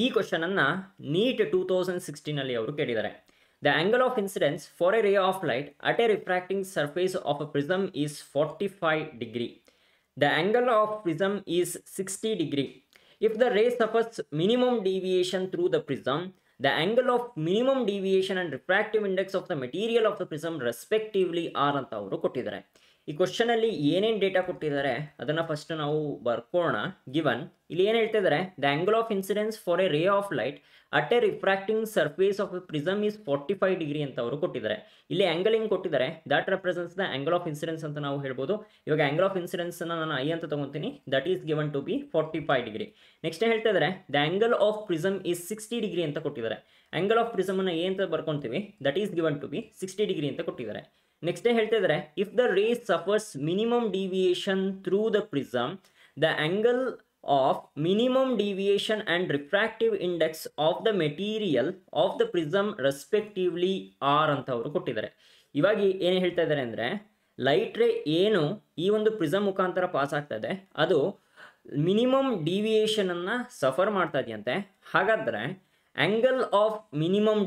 ಈ ಕ್ವಶನ್ ಅನ್ನ ನೀಟ್ 2016 ಅಲ್ಲಿ ಅವರು ಕೇಳಿದ್ದಾರೆ. The angle of incidence for a ray of light at a refracting surface of a prism is 45 degree. The angle of prism is 60 degree. If the ray suffers minimum deviation through the prism, the angle of minimum deviation and refractive index of the material of the prism respectively are ಅಂತ ಅವರು ಕೊಟ್ಟಿದ್ದಾರೆ. ಈ question ಅಲ್ಲಿ ಏನೇನು data ಕೊಟ್ಟಿದ್ದಾರೆ ಅದನ್ನ first ನಾವು ಬರ್ಕೋಣ. Given ಇಲ್ಲಿ ಏನು ಹೇಳ್ತಿದ್ದಾರೆ, the angle of incidence for a ray of light at a refracting surface of a prism is 45 degree ಅಂತ ಅವರು ಕೊಟ್ಟಿದ್ದಾರೆ. ಇಲ್ಲಿ ಆಂಗಲ್ ಹಿಂಗೆ ಕೊಟ್ಟಿದ್ದಾರೆ, that represents the angle of incidence ಅಂತ ನಾವು ಹೇಳ್ಬೋದು. ಇವಾಗ ಆಂಗಲ್ ಆಫ್ ಇನ್ಸಿಡೆನ್ಸ್ ನಾನು ಐ ಅಂತ ತಗೊಂತೀನಿ, that is given to be 45 degree. Next ಹೇಳ್ತಾ ಇದ್ದಾರೆ, the angle of prism is 60 degree ಅಂತ ಕೊಟ್ಟಿದ್ದಾರೆ. ಆಂಗಲ್ ಆಫ್ ಪ್ರಿಸಮ್ ಅನ್ನ ಏ ಅಂತ ಬರ್ಕೊಂತೀವಿ, that is given to be 60 degree ಅಂತ ಕೊಟ್ಟಿದ್ದಾರೆ. ನೆಕ್ಸ್ಟ್ ಹೇಳ್ತಾ ಇದ್ದಾರೆ, if the ray suffers minimum deviation through the prism, the angle of minimum deviation and refractive index of the material of the prism respectively are ಅಂತ ಅವರು ಕೊಟ್ಟಿದ್ದಾರೆ. ಇವಾಗ ಏನು ಹೇಳ್ತಾ ಇದ್ದಾರೆ ಅಂದರೆ, ಲೈಟ್ ರೇ ಏನು ಈ ಒಂದು ಪ್ರಿಸಮ್ ಮುಖಾಂತರ ಪಾಸ್ ಆಗ್ತಾ ಇದೆ ಅದು ಮಿನಿಮಮ್ ಡಿವಿಯೇಷನ್ ಅನ್ನ ಸಫರ್ ಮಾಡ್ತಾ ಇದೆಯಂತೆ. ಹಾಗಾದರೆ ಆಂಗಲ್ ಆಫ್ ಮಿನಿಮಮ್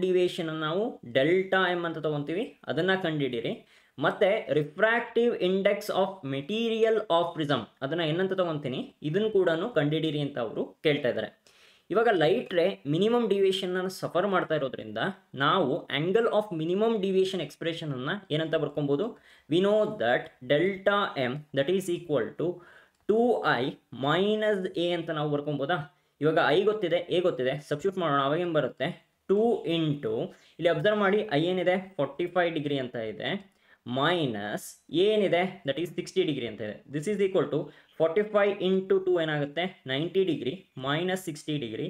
ಡಿವಿಯೇಷನ್ ಅನ್ನು ನಾವು ಡೆಲ್ಟಾ ಎಮ್ ಅಂತ ತಗೊತೀವಿ, ಅದನ್ನು ಕಂಡುಹಿಡಿಯಿರಿ. ಮತ್ತು refractive index of material of prism ಅದನ್ನು ಏನಂತ ತಗೊತೀನಿ, ಇದನ್ನು ಕೂಡ ಕಂಡುಹಿಡಿಯಿರಿ ಅಂತ ಅವರು ಕೇಳ್ತಾ ಇದ್ದಾರೆ. ಇವಾಗ light ray minimum deviation suffer ಮಾಡ್ತಾ ಇರೋದ್ರಿಂದ ನಾವು ಆಂಗಲ್ ಆಫ್ ಮಿನಿಮಮ್ ಡಿವಿಯೇಷನ್ ಎಕ್ಸ್ಪ್ರೆಷನನ್ನು ಏನಂತ ಬರ್ಕೊಬೋದು, we know that delta M that is equal to 2i minus A ಅಂತ ನಾವು ಬರ್ಕೊಬೋದಾ. ಇವಾಗ ಐ ಗೊತ್ತಿದೆ, ಎ ಗೊತ್ತಿದೆ, ಸಬ್ಸ್ಟಿಟ್ಯೂಟ್ ಮಾಡೋಣ. ಅವಾಗೇನು ಬರುತ್ತೆ, 2 ಇಂಟು ಇಲ್ಲಿ ಅಬ್ಸರ್ವ್ ಮಾಡಿ, ಐ ಏನಿದೆ 45 ಡಿಗ್ರಿ ಅಂತ ಇದೆ, ಮೈನಸ್ ಏನಿದೆ ದಟ್ ಈಸ್ 60 ಡಿಗ್ರಿ ಅಂತ ಇದೆ. This is equal to 45 into 2 ಏನಾಗುತ್ತೆ 90 degree minus 60 degree.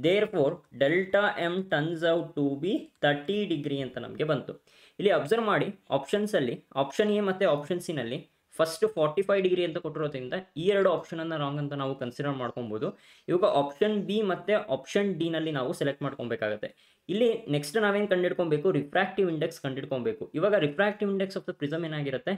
Therefore delta M turns out to be 30 degree ಅಂತ ನಮಗೆ ಬಂತು. ಇಲ್ಲಿ ಅಬ್ಸರ್ವ್ ಮಾಡಿ, ಆಪ್ಷನ್ಸಲ್ಲಿ ಆಪ್ಷನ್ ಎ ಮತ್ತು ಆಪ್ಷನ್ ಸಿನಲ್ಲಿ ಫಸ್ಟ್ 45 ಡಿಗ್ರಿ ಅಂತ ಕೊಟ್ಟಿರೋದ್ರಿಂದ ಈ ಎರಡು ಆಪ್ಷನನ್ನು ರಾಂಗ್ ಅಂತ ನಾವು ಕನ್ಸಿಡರ್ ಮಾಡ್ಕೊಬೋದು. ಇವಾಗ ಆಪ್ಷನ್ ಬಿ ಮತ್ತು ಆಪ್ಷನ್ ಡಿನಲ್ಲಿ ನಾವು ಸೆಲೆಕ್ಟ್ ಮಾಡ್ಕೊಬೇಕಾಗುತ್ತೆ. ಇಲ್ಲಿ ನೆಕ್ಸ್ಟ್ ನಾವೇನು ಕಂಡುಹಿಡ್ಕೊಬೇಕು, ರಿಫ್ರಾಕ್ಟಿವ್ ಇಂಡೆಕ್ಸ್ ಕಂಡುಹಿಡ್ಕೊಬೇಕು. ಇವಾಗ refractive index of the prism ಏನಾಗಿರುತ್ತೆ,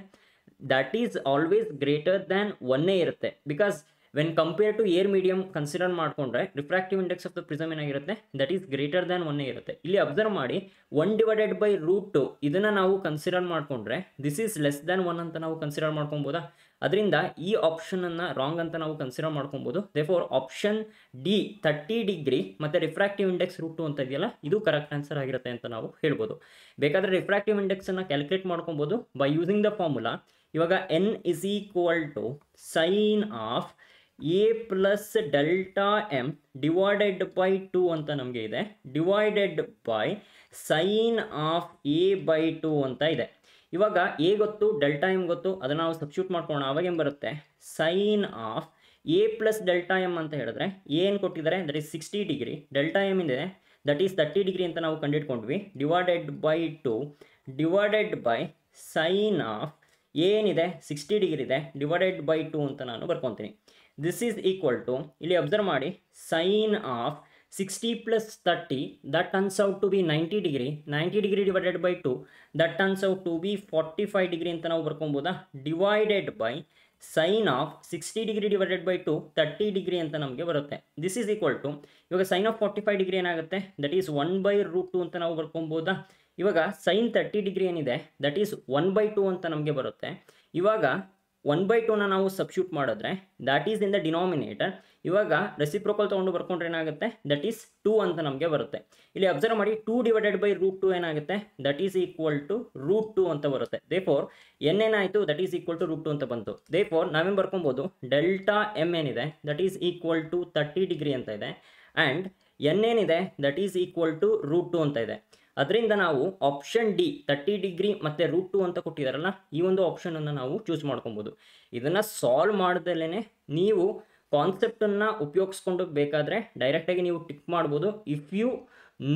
that is always greater than 1 ಇರುತ್ತೆ. Because when compare to air medium consider ಮಾಡಿಕೊಂಡ್ರೆ refractive index of the prism ಏನಾಗಿರುತ್ತೆ, ದಟ್ ಈಸ್ ಗ್ರೇಟರ್ ದ್ಯಾನ್ 1 ಇರುತ್ತೆ. ಇಲ್ಲಿ ಅಬ್ಸರ್ವ್ ಮಾಡಿ, 1/√2 ಇದನ್ನು ನಾವು ಕನ್ಸಿಡರ್ ಮಾಡಿಕೊಂಡ್ರೆ ದಿಸ್ ಈಸ್ ಲೆಸ್ ದ್ಯಾನ್ 1 ಅಂತ ನಾವು ಕನ್ಸಿಡರ್ ಮಾಡ್ಕೊಬೋದಾ. ಅದರಿಂದ ಈ ಆಪ್ಷನನ್ನು ರಾಂಗ್ ಅಂತ ನಾವು ಕನ್ಸಿಡರ್ ಮಾಡ್ಕೊಬೋದು. ದೇರ್ಫೋರ್ ಆಪ್ಷನ್ ಡಿ 30 ಡಿಗ್ರಿ ಮತ್ತು ರಿಫ್ರಾಕ್ಟಿವ್ ಇಂಡೆಕ್ಸ್ √2 ಅಂತ ಇದೆಯಲ್ಲ, ಇದು ಕರೆಕ್ಟ್ ಆನ್ಸರ್ ಆಗಿರುತ್ತೆ ಅಂತ ನಾವು ಹೇಳ್ಬೋದು. ಬೇಕಾದರೆ ರಿಫ್ರಾಕ್ಟಿವ್ ಇಂಡೆಕ್ಸನ್ನು ಕ್ಯಾಲ್ಕುಲೇಟ್ ಮಾಡ್ಕೊಬೋದು ಬೈ ಯೂಸಿಂಗ್ ದ ಫಾರ್ಮುಲಾ. ಇವಾಗ n is equal to sine of A plus delta M divided by 2 ಅಂತ ನಮಗೆ ಇದೆ, divided by sine of A by 2 ಅಂತ ಇದೆ. ಇವಾಗ ಎ ಗೊತ್ತು, ಡೆಲ್ಟಾ ಎಮ್ ಗೊತ್ತು, ಅದನ್ನು ನಾವು ಸಬ್ಸ್ಟಿಟ್ಯೂಟ್ ಮಾಡ್ಕೊಳ್ಳೋಣ. ಅವಾಗ ಏನು ಬರುತ್ತೆ, sine of A plus delta M ಅಂತ ಹೇಳಿದ್ರೆ ಏನು ಕೊಟ್ಟಿದ್ದಾರೆ, that is 60 degree, delta M ಇದೆ ದಟ್ ಈಸ್ 30 ಡಿಗ್ರಿ ಅಂತ ನಾವು ಕಂಡುಹಿಡ್ಕೊಂಡ್ವಿ, divided by 2 divided by sine of ಏನಿದೆ 60 ಡಿಗ್ರಿ ಇದೆ ಡಿವೈಡೆಡ್ ಬೈ 2 ಅಂತ ನಾನು ಬರ್ಕೊತೀನಿ. ದಿಸ್ ಈಸ್ ಈಕ್ವಲ್ ಟು, ಇಲ್ಲಿ ಅಬ್ಸರ್ವ್ ಮಾಡಿ, sine of 60 plus 30 that turns out to be 90 degree, 90 degree divided by 2 that turns out to be 45 degree ಅಂತ ನಾವು ಬರ್ಕೊಬೋದಾ, divided by sine of 60 degree divided by 2 30 degree ಅಂತ ನಮಗೆ ಬರುತ್ತೆ. This is equal to, ಇವಾಗ sine of 45 degree ಏನಾಗುತ್ತೆ, that is 1/√2 ಅಂತ ನಾವು ಬರ್ಕೊಬೋದಾ. ಇವಾಗ ಸೈನ್ 30 ಡಿಗ್ರಿ ಏನಿದೆ ದಟ್ ಈಸ್ 1/2 ಅಂತ ನಮಗೆ ಬರುತ್ತೆ. ಇವಾಗ 1/2ನ ನಾವು ಸಬ್ಸ್ಟಿಟ್ಯೂಟ್ ಮಾಡಿದ್ರೆ that is in the denominator. ಇವಾಗ ರೆಸಿಪ್ರೋಕಲ್ ತೊಗೊಂಡು ಬರ್ಕೊಂಡ್ರೆ ಏನಾಗುತ್ತೆ, ದಟ್ ಈಸ್ 2 ಅಂತ ನಮಗೆ ಬರುತ್ತೆ. ಇಲ್ಲಿ ಅಬ್ಸರ್ವ್ ಮಾಡಿ, 2 ಡಿವೈಡೆಡ್ ಬೈ √2 ಏನಾಗುತ್ತೆ, ದಟ್ ಈಸ್ ಈಕ್ವಲ್ ಟು √2 ಅಂತ ಬರುತ್ತೆ. ದೇರ್ಫೋರ್ ಎನ್ ಏನಾಯಿತು, ದಟ್ ಈಸ್ ಈಕ್ವಲ್ ಟು √2 ಅಂತ ಬಂತು. ದೇರ್ಫೋರ್ ನಾವೇನು ಬರ್ಕೊಬೋದು, ಡೆಲ್ಟಾ ಎಮ್ ಏನಿದೆ that is equal to 30 degree ಅಂತ ಇದೆ, ಆ್ಯಂಡ್ ಎನ್ ಏನಿದೆ ದಟ್ ಈಸ್ ಈಕ್ವಲ್ ಟು √2 ಅಂತ ಇದೆ. ಅದರಿಂದ ನಾವು ಆಪ್ಷನ್ ಡಿ 30 ಡಿಗ್ರಿ ಮತ್ತು √2 ಅಂತ ಕೊಟ್ಟಿದ್ದಾರಲ್ಲ, ಈ ಒಂದು ಆಪ್ಷನನ್ನು ನಾವು ಚೂಸ್ ಮಾಡ್ಕೊಬೋದು. ಇದನ್ನು ಸಾಲ್ವ್ ಮಾಡ್ದಲೇ ನೀವು ಕಾನ್ಸೆಪ್ಟನ್ನು ಉಪಯೋಗಿಸ್ಕೊಂಡು ಬೇಕಾದರೆ ಡೈರೆಕ್ಟಾಗಿ ನೀವು ಟಿಕ್ ಮಾಡ್ಬೋದು. If you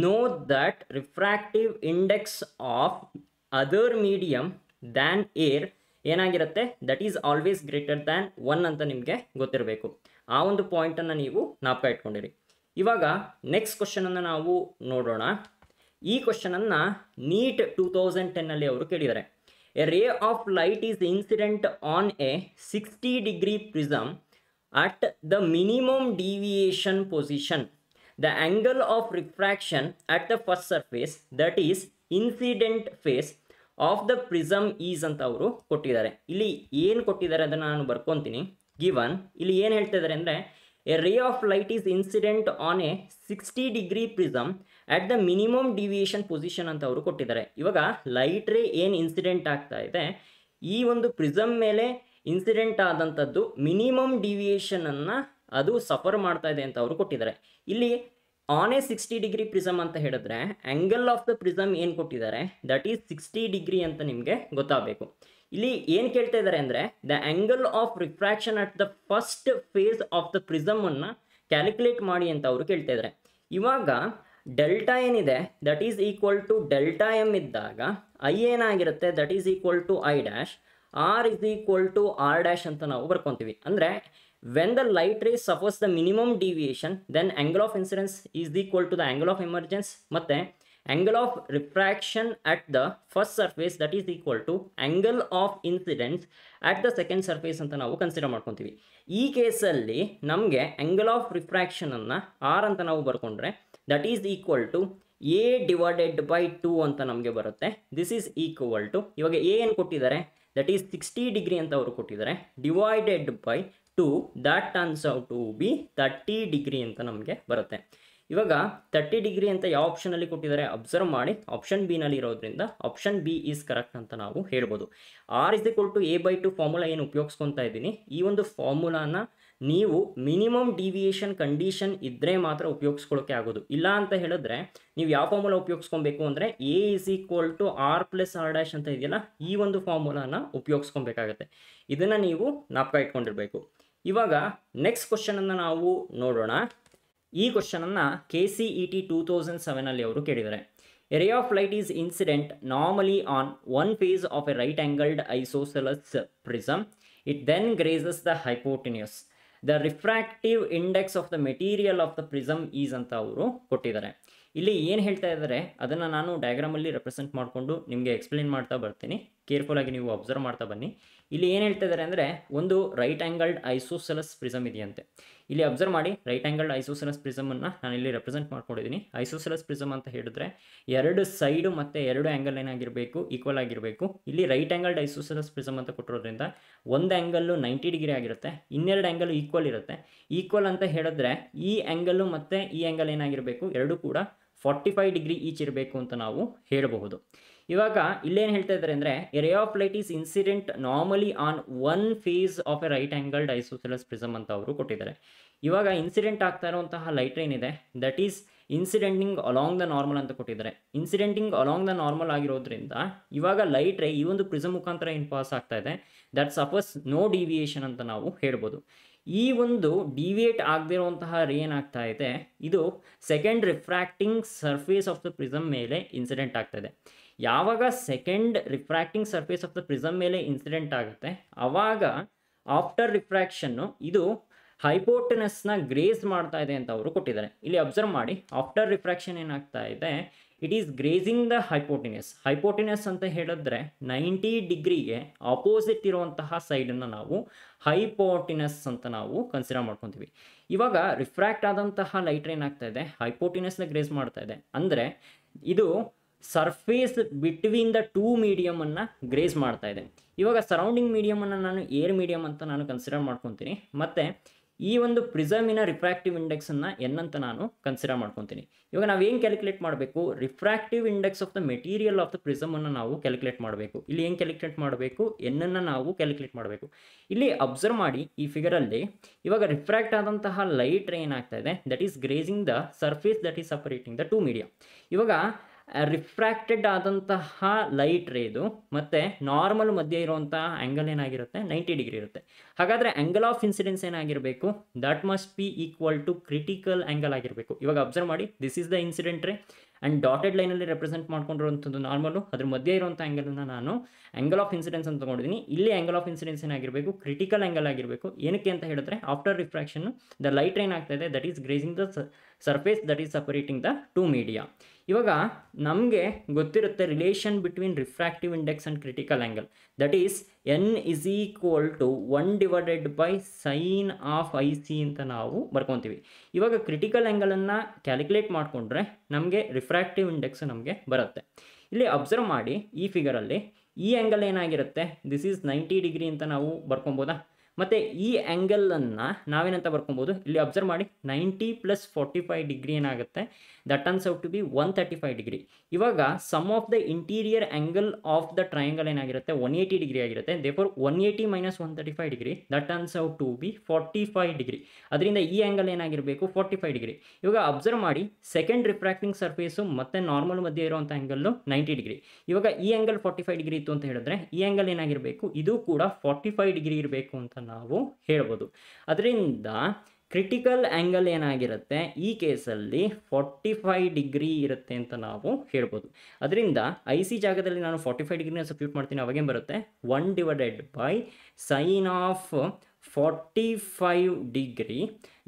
know that refractive index of other medium than air ಏನಾಗಿರುತ್ತೆ, that is always greater than 1 ಅಂತ ನಿಮಗೆ ಗೊತ್ತಿರಬೇಕು. ಆ ಒಂದು ಪಾಯಿಂಟನ್ನು ನೀವು ಜ್ಞಾಪಕ ಇಟ್ಕೊಂಡಿರಿ. ಇವಾಗ ನೆಕ್ಸ್ಟ್ ಕ್ವಶನನ್ನು ನಾವು ನೋಡೋಣ. ಈ ಕ್ವಶನನ್ನು ನೀಟ್ 2010 ಅವರು ಕೇಳಿದ್ದಾರೆ. A ray of light is incident on A 60 degree prism at the minimum deviation position, the angle of refraction at the first surface, that is incident phase of the prism is ಅಂತ ಅವರು ಕೊಟ್ಟಿದ್ದಾರೆ. ಇಲ್ಲಿ ಏನು ಕೊಟ್ಟಿದ್ದಾರೆ ಅದನ್ನು ನಾನು ಬರ್ಕೊತೀನಿ. Given ಇಲ್ಲಿ ಏನು ಹೇಳ್ತಾ ಇದ್ದಾರೆ ಅಂದರೆ, a ray of light is incident on A 60 degree prism at the minimum deviation position ಅಂತ ಅವರು ಕೊಟ್ಟಿದ್ದಾರೆ. ಇವಾಗ ಲೈಟ್ ರೇ ಏನು ಇನ್ಸಿಡೆಂಟ್ ಆಗ್ತಾ ಇದೆ, ಈ ಒಂದು ಪ್ರಿಸಮ್ ಮೇಲೆ ಇನ್ಸಿಡೆಂಟ್ ಆದಂಥದ್ದು ಮಿನಿಮಮ್ ಡಿವಿಯೇಷನನ್ನು ಅದು ಸಫರ್ ಮಾಡ್ತಾ ಇದೆ ಅಂತ ಅವರು ಕೊಟ್ಟಿದ್ದಾರೆ. ಇಲ್ಲಿ ಆನ್ ಎ 60 ಡಿಗ್ರಿ ಪ್ರಿಸಮ್ ಅಂತ ಹೇಳಿದ್ರೆ ಆ್ಯಂಗಲ್ ಆಫ್ ದ ಪ್ರಿಸಮ್ ಏನು ಕೊಟ್ಟಿದ್ದಾರೆ, ದಟ್ ಈಸ್ 60 ಡಿಗ್ರಿ ಅಂತ ನಿಮಗೆ ಗೊತ್ತಾಗಬೇಕು. ಇಲ್ಲಿ ಏನು ಕೇಳ್ತಾ ಇದ್ದಾರೆ ಅಂದರೆ, the angle of refraction at the first face of the ಪ್ರಿಸಮನ್ನು ಕ್ಯಾಲ್ಕುಲೇಟ್ ಮಾಡಿ ಅಂತ ಅವರು ಕೇಳ್ತಾ ಇದ್ದಾರೆ. ಇವಾಗ ಡೆಲ್ಟಾ ಏನಿದೆ that is equal to delta M ಇದ್ದಾಗ ಐ ಏನಾಗಿರುತ್ತೆ, that is equal to I dash, R is equal to R dash ಅಂತ ನಾವು ಬರ್ಕೊತೀವಿ. ಅಂದರೆ when the light ray suffers the minimum deviation, then angle of incidence is equal to the angle of emergence ಮತ್ತೆ angle of refraction at the first surface, that is equal to angle of incidence at the second surface ಅಂತ ನಾವು consider ಮಾಡ್ಕೊತೀವಿ. ಈ ಕೇಸಲ್ಲಿ ನಮಗೆ angle of refraction ಅನ್ನು r ಅಂತ ನಾವು ಬರ್ಕೊಂಡ್ರೆ that is equal to a divided by 2 ಅಂತ ನಮಗೆ ಬರುತ್ತೆ. this is equal to, ಇವಾಗ a ಏನು ಕೊಟ್ಟಿದ್ದಾರೆ, that is 60 ಡಿಗ್ರಿ ಅಂತ ಅವರು ಕೊಟ್ಟಿದ್ದಾರೆ, divided by 2, that turns out to be 30 degree ಅಂತ ನಮಗೆ ಬರುತ್ತೆ. ಇವಾಗ 30 ಡಿಗ್ರಿ ಅಂತ ಯಾವ ಆಪ್ಷನಲ್ಲಿ ಕೊಟ್ಟಿದ್ದಾರೆ ಅಬ್ಸರ್ವ್ ಮಾಡಿ, ಆಪ್ಷನ್ ಬಿ ನಲ್ಲಿ ಇರೋದ್ರಿಂದ ಆಪ್ಷನ್ ಬಿ ಈಸ್ ಕರೆಕ್ಟ್ ಅಂತ ನಾವು ಹೇಳ್ಬೋದು. R is equal to a/2 formula ಏನು ಉಪಯೋಗಿಸ್ಕೊತಾ ಇದ್ದೀನಿ, ಈ ಒಂದು ಫಾರ್ಮುಲಾನ ನೀವು ಮಿನಿಮಮ್ ಡಿವಿಯೇಷನ್ ಕಂಡೀಷನ್ ಇದ್ದರೆ ಮಾತ್ರ ಉಪಯೋಗಿಸ್ಕೊಳ್ಳೋಕೆ ಆಗೋದು. ಇಲ್ಲ ಅಂತ ಹೇಳಿದ್ರೆ ನೀವು ಯಾವ ಫಾರ್ಮುಲಾ ಉಪಯೋಗಿಸ್ಕೊಬೇಕು ಅಂದರೆ a is equal to R plus R dash ಅಂತ ಇದೆಯಲ್ಲ, ಈ ಒಂದು ಫಾರ್ಮುಲಾನ ಉಪಯೋಗಿಸ್ಕೊಬೇಕಾಗತ್ತೆ. ಇದನ್ನು ನೀವು ಜ್ಞಾಪಕ ಇಟ್ಕೊಂಡಿರಬೇಕು. ಇವಾಗ ನೆಕ್ಸ್ಟ್ ಕ್ವಶನನ್ನು ನಾವು ನೋಡೋಣ. ಈ ಕ್ವಶನನ್ನು KCET 2007 ಅವರು ಕೇಳಿದ್ದಾರೆ. A ray of light is incident normally on one face of a right angled isosceles prism. It then grazes the hypotenuse. The refractive index of the material of the prism is ಅಂತ ಅವರು ಕೊಟ್ಟಿದ್ದಾರೆ. ಇಲ್ಲಿ ಏನು ಹೇಳ್ತಾ ಇದ್ದಾರೆ ಅದನ್ನು ನಾನು ಡಯಾಗ್ರಾಮಲ್ಲಿ represent ಮಾಡಿಕೊಂಡು ನಿಮಗೆ ಎಕ್ಸ್ಪ್ಲೇನ್ ಮಾಡ್ತಾ ಬರ್ತೀನಿ. ಕೇರ್ಫುಲ್ಲಾಗಿ ನೀವು ಅಬ್ಸರ್ವ್ ಮಾಡ್ತಾ ಬನ್ನಿ. ಇಲ್ಲಿ ಏನು ಹೇಳ್ತಾ ಇದ್ದಾರೆ ಅಂದರೆ, ಒಂದು ರೈಟ್ ಆ್ಯಂಗಲ್ಡ್ ಐಸೋಸೆಲಸ್ ಪ್ರಿಸಮ್ ಇದೆಯಂತೆ. ಇಲ್ಲಿ ಅಬ್ಸರ್ವ್ ಮಾಡಿ, ರೈಟ್ ಆ್ಯಂಗಲ್ಡ್ ಐಸೋಸೆಲಸ್ ಪ್ರಿಸಮನ್ನು ನಾನು ಇಲ್ಲಿ ರೆಪ್ರೆಸೆಂಟ್ ಮಾಡ್ಕೊಂಡಿದ್ದೀನಿ. ಐಸೋಸೆಲಸ್ ಪ್ರಿಸಮ್ ಅಂತ ಹೇಳಿದ್ರೆ ಎರಡು ಸೈಡು ಮತ್ತು ಎರಡು ಆ್ಯಂಗಲ್ ಏನಾಗಿರಬೇಕು, ಈಕ್ವಲ್ ಆಗಿರಬೇಕು. ಇಲ್ಲಿ ರೈಟ್ ಆ್ಯಂಗಲ್ಡ್ ಐಸೋಸೆಲಸ್ ಪ್ರಿಸಮ್ ಅಂತ ಕೊಟ್ಟಿರೋದ್ರಿಂದ ಒಂದು ಆ್ಯಂಗಲ್ಲು 90 ಡಿಗ್ರಿ ಆಗಿರುತ್ತೆ, ಇನ್ನೆರಡು ಆ್ಯಂಗಲ್ ಈಕ್ವಲ್ ಇರುತ್ತೆ. ಈಕ್ವಲ್ ಅಂತ ಹೇಳಿದ್ರೆ ಈ ಆ್ಯಂಗಲ್ಲು ಮತ್ತು ಈ ಆ್ಯಂಗಲ್ ಏನಾಗಿರಬೇಕು, ಎರಡೂ ಕೂಡ 45 ಡಿಗ್ರಿ ಈಚ್ ಇರಬೇಕು ಅಂತ ನಾವು ಹೇಳಬಹುದು. ಇವಾಗ ಇಲ್ಲೇನು ಹೇಳ್ತಾ ಇದ್ದಾರೆ ಅಂದರೆ, a ray of light is incident normally on one face of a right angled isosceles prism ಅಂತ ಅವರು ಕೊಟ್ಟಿದ್ದಾರೆ. ಇವಾಗ ಇನ್ಸಿಡೆಂಟ್ ಆಗ್ತಾ ಇರುವಂತಹ ಲೈಟ್ ಏನಿದೆ that is incidenting along the normal ಅಂತ ಕೊಟ್ಟಿದ್ದಾರೆ. ಇನ್ಸಿಡೆಂಟಿಂಗ್ ಅಲಾಂಗ್ ದ ನಾರ್ಮಲ್ ಆಗಿರೋದ್ರಿಂದ ಇವಾಗ ಲೈಟ್ ರೇ ಈ ಒಂದು ಪ್ರಿಸಮ್ ಮುಖಾಂತರ ಏನು ಪಾಸ್ ಆಗ್ತಾ ಇದೆ, ದಟ್ ಸಫರ್ಸ್ ನೋ ಡಿವಿಯೇಷನ್ ಅಂತ ನಾವು ಹೇಳ್ಬೋದು. ಈ ಒಂದು ಡಿವಿಯೇಟ್ ಆಗದಿರುವಂತಹ ರೇ ಏನಾಗ್ತಾ ಇದೆ, ಇದು second refracting surface of the prism ಮೇಲೆ ಇನ್ಸಿಡೆಂಟ್ ಆಗ್ತಾ ಇದೆ. ಯಾವಾಗ second refracting surface of the prism ಮೇಲೆ ಇನ್ಸಿಡೆಂಟ್ ಆಗುತ್ತೆ, ಆವಾಗ ಆಫ್ಟರ್ ರಿಫ್ರಾಕ್ಷನ್ನು ಇದು ಹೈಪೋಟೆನಸ್ನ ಗ್ರೇಸ್ ಮಾಡ್ತಾ ಇದೆ ಅಂತ ಅವರು ಕೊಟ್ಟಿದ್ದಾರೆ. ಇಲ್ಲಿ ಅಬ್ಸರ್ವ್ ಮಾಡಿ, ಆಫ್ಟರ್ ರಿಫ್ರಾಕ್ಷನ್ ಏನಾಗ್ತಾ ಇದೆ, it is grazing the hypotenuse. Hypotenuse ಅಂತ ಹೇಳಿದ್ರೆ 90 ಡಿಗ್ರಿಗೆ ಆಪೋಸಿಟ್ ಇರುವಂತಹ ಸೈಡನ್ನು ನಾವು ಹೈಪೋಟಿನಸ್ ಅಂತ ನಾವು ಕನ್ಸಿಡರ್ ಮಾಡ್ಕೊತೀವಿ. ಇವಾಗ ರಿಫ್ರಾಕ್ಟ್ ಆದಂತಹ ಲೈಟ್ ಏನಾಗ್ತಾ ಇದೆ, ಹೈಪೋಟಿನಸ್ನ ಗ್ರೇಸ್ ಮಾಡ್ತಾ ಇದೆ. ಅಂದರೆ ಇದು ಸರ್ಫೇಸ್ ಬಿಟ್ವೀನ್ ದ ಟೂ ಮೀಡಿಯಮನ್ನು ಗ್ರೇಸ್ ಮಾಡ್ತಾ ಇದೆ. ಇವಾಗ ಸರೌಂಡಿಂಗ್ ಮೀಡಿಯಮನ್ನು ನಾನು ಏರ್ ಮೀಡಿಯಮ್ ಅಂತ ನಾನು ಕನ್ಸಿಡರ್ ಮಾಡ್ಕೊತೀನಿ, ಮತ್ತು ಈ ಒಂದು ಪ್ರಿಸಮಿನ ರಿಫ್ರಾಕ್ಟಿವ್ ಇಂಡೆಕ್ಸನ್ನು ಎನ್ ಅಂತ ನಾನು ಕನ್ಸಿಡರ್ ಮಾಡ್ಕೊತೀನಿ. ಇವಾಗ ನಾವೇನು ಕ್ಯಾಲ್ಕುಲೇಟ್ ಮಾಡಬೇಕು, refractive index of the material of the ಪ್ರಿಸಮನ್ನು ನಾವು ಕ್ಯಾಲ್ಕುಲೇಟ್ ಮಾಡಬೇಕು. ಇಲ್ಲಿ ಏನು ಕ್ಯಾಲ್ಕುಲೇಟ್ ಮಾಡಬೇಕು, ಎನ್ನನ್ನು ನಾವು ಕ್ಯಾಲ್ಕುಲೇಟ್ ಮಾಡಬೇಕು. ಇಲ್ಲಿ ಅಬ್ಸರ್ವ್ ಮಾಡಿ, ಈ ಫಿಗರಲ್ಲಿ ಇವಾಗ ರಿಫ್ರಾಕ್ಟ್ ಆದಂತಹ ಲೈಟ್ ರೇ ಏನಾಗ್ತಾ ಇದೆ, that is grazing the surface that is separating the two medium. ಇವಾಗ ರಿಫ್ರಾಕ್ಟೆಡ್ ಆದಂತಹ ಲೈಟ್ ರೇದು ಮತ್ತು ನಾರ್ಮಲ್ ಮಧ್ಯೆ ಇರುವಂಥ ಆ್ಯಂಗಲ್ ಏನಾಗಿರುತ್ತೆ, 90 ಡಿಗ್ರಿ ಇರುತ್ತೆ. ಹಾಗಾದರೆ ಆ್ಯಂಗಲ್ ಆಫ್ ಇನ್ಸಿಡೆನ್ಸ್ ಏನಾಗಿರಬೇಕು, that must be equal to critical angle ಆಗಿರಬೇಕು. ಇವಾಗ ಅಬ್ಸರ್ವ್ ಮಾಡಿ, this is the incident ray and dotted ಲೈನಲ್ಲಿ ರೆಪ್ರೆಸೆಂಟ್ ಮಾಡ್ಕೊಂಡಿರುವಂಥದ್ದು ನಾರ್ಮಲು, ಅದ್ರ ಮಧ್ಯೆ ಇರುವಂಥ ಆ್ಯಂಗಲನ್ನು ನಾನು ಆ್ಯಂಗಲ್ ಆಫ್ ಇನ್ಸಿಡೆನ್ಸ್ ಅಂತ ತೊಗೊಂಡಿದ್ದೀನಿ. ಇಲ್ಲಿ ಆ್ಯಂಗಲ್ ಆಫ್ ಇನ್ಸಿಡೆನ್ಸ್ ಏನಾಗಿರಬೇಕು, ಕ್ರಿಟಿಕಲ್ ಆ್ಯಂಗಲ್ ಆಗಿರಬೇಕು. ಏನಕ್ಕೆ ಅಂತ ಹೇಳಿದ್ರೆ, ಆಫ್ಟರ್ ರಿಫ್ರಾಕ್ಷನ್ ದ ಲೈಟ್ ಏನಾಗ್ತಾ ಇದೆ, that is grazing the surface that is separating the two media. ಇವಾಗ ನಮಗೆ ಗೊತ್ತಿರುತ್ತೆ relation between refractive index and critical angle, that is N is equal to 1/sin of I C ಅಂತ ನಾವು ಬರ್ಕೊತೀವಿ. ಇವಾಗ critical ಆ್ಯಂಗಲನ್ನು calculate ಮಾಡಿಕೊಂಡ್ರೆ ನಮಗೆ ರಿಫ್ರಾಕ್ಟಿವ್ ಇಂಡೆಕ್ಸ್ ನಮಗೆ ಬರುತ್ತೆ. ಇಲ್ಲಿ ಅಬ್ಸರ್ವ್ ಮಾಡಿ ಈ ಫಿಗರಲ್ಲಿ ಈ ಆ್ಯಂಗಲ್ ಏನಾಗಿರುತ್ತೆ, ದಿಸ್ ಈಸ್ 90 ಡಿಗ್ರಿ ಅಂತ ನಾವು ಬರ್ಕೊಬೋದಾ. ಮತ್ತು ಈ ಆ್ಯಂಗಲನ್ನು ನಾವೇನಂತ ಬರ್ಕೊಬೋದು, ಇಲ್ಲಿ ಅಬ್ಸರ್ವ್ ಮಾಡಿ 90 + 45 ಡಿಗ್ರಿ ಏನಾಗುತ್ತೆ, that turns out to be 135 degree. ಇವಾಗ sum of the interior angle of the triangle ಏನಾಗಿರುತ್ತೆ 180 ಡಿಗ್ರಿ ಆಗಿರುತ್ತೆ. Therefore 180 - 135 degree that turns out to be 45 degree. ಅದರಿಂದ ಈ ಆ್ಯಂಗಲ್ ಏನಾಗಿರಬೇಕು 45 ಡಿಗ್ರಿ. ಇವಾಗ ಅಬ್ಸರ್ವ್ ಮಾಡಿ ಸೆಕೆಂಡ್ ರಿಫ್ರಾಕ್ಟಿಂಗ್ ಸರ್ಫೇಸು ಮತ್ತು ನಾರ್ಮಲ್ ಮಧ್ಯೆ ಇರುವಂಥ ಆ್ಯಂಗಲ್ಲು 90 ಡಿಗ್ರಿ. ಇವಾಗ ಈ ಆ್ಯಂಗಲ್ 45 ಡಿಗ್ರಿ ಇತ್ತು ಅಂತ ಹೇಳಿದ್ರೆ ಈ ಆ್ಯಂಗಲ್ ಏನಾಗಿರಬೇಕು, ಇದು ಕೂಡ 45 ಡಿಗ್ರಿ ಇರಬೇಕು ಅಂತ ನಾವು ಹೇಳ್ಬೋದು. ಅದರಿಂದ ಕ್ರಿಟಿಕಲ್ ಆ್ಯಂಗಲ್ ಏನಾಗಿರುತ್ತೆ ಈ ಕೇಸಲ್ಲಿ 45 ಡಿಗ್ರಿ ಇರುತ್ತೆ ಅಂತ ನಾವು ಹೇಳ್ಬೋದು. ಅದರಿಂದ ಐ ಸಿ ಜಾಗದಲ್ಲಿ ನಾನು 45 ಡಿಗ್ರಿನ ಸಬ್ಸ್ಟಿಟ್ಯೂಟ್ ಮಾಡ್ತೀನಿ, ಅವಾಗೇನು ಬರುತ್ತೆ 1/sin of 45 degree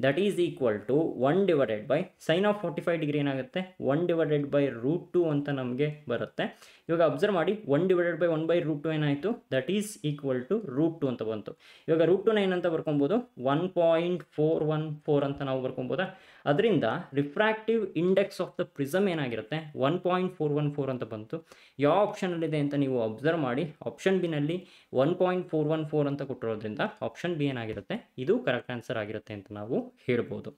that is equal to 1/sin of 45 degree ಏನಾಗುತ್ತೆ 1/√2 ಅಂತ ನಮಗೆ ಬರುತ್ತೆ. ಇವಾಗ ಅಬ್ಸರ್ವ್ ಮಾಡಿ 1/1/√2 ಏನಾಯಿತು, ದಟ್ ಈಸ್ ಈಕ್ವಲ್ ಟು √2 ಅಂತ ಬಂತು. ಇವಾಗ √2ನ ಏನಂತ ಬರ್ಕೊಬೋದು 1.414 ಅಂತ ನಾವು ಬರ್ಕೊಬೋದಾ. ಅದರಿಂದ refractive index of the prism ಏನಾಗಿರುತ್ತೆ 1.414 ಅಂತ ಬಂತು. ಯಾವ ಆಪ್ಷನಲ್ಲಿದೆ ಅಂತ ನೀವು ಅಬ್ಸರ್ವ್ ಮಾಡಿ, ಆಪ್ಷನ್ ಬಿನಲ್ಲಿ 1.414 ಅಂತ ಕೊಟ್ಟಿರೋದ್ರಿಂದ ಆಪ್ಷನ್ ಬಿ ಏನಾಗಿರುತ್ತೆ ಇದು ಕರೆಕ್ಟ್ ಆನ್ಸರ್ ಆಗಿರುತ್ತೆ ಅಂತ ನಾವು ಹೇಳ್ಬೋದು.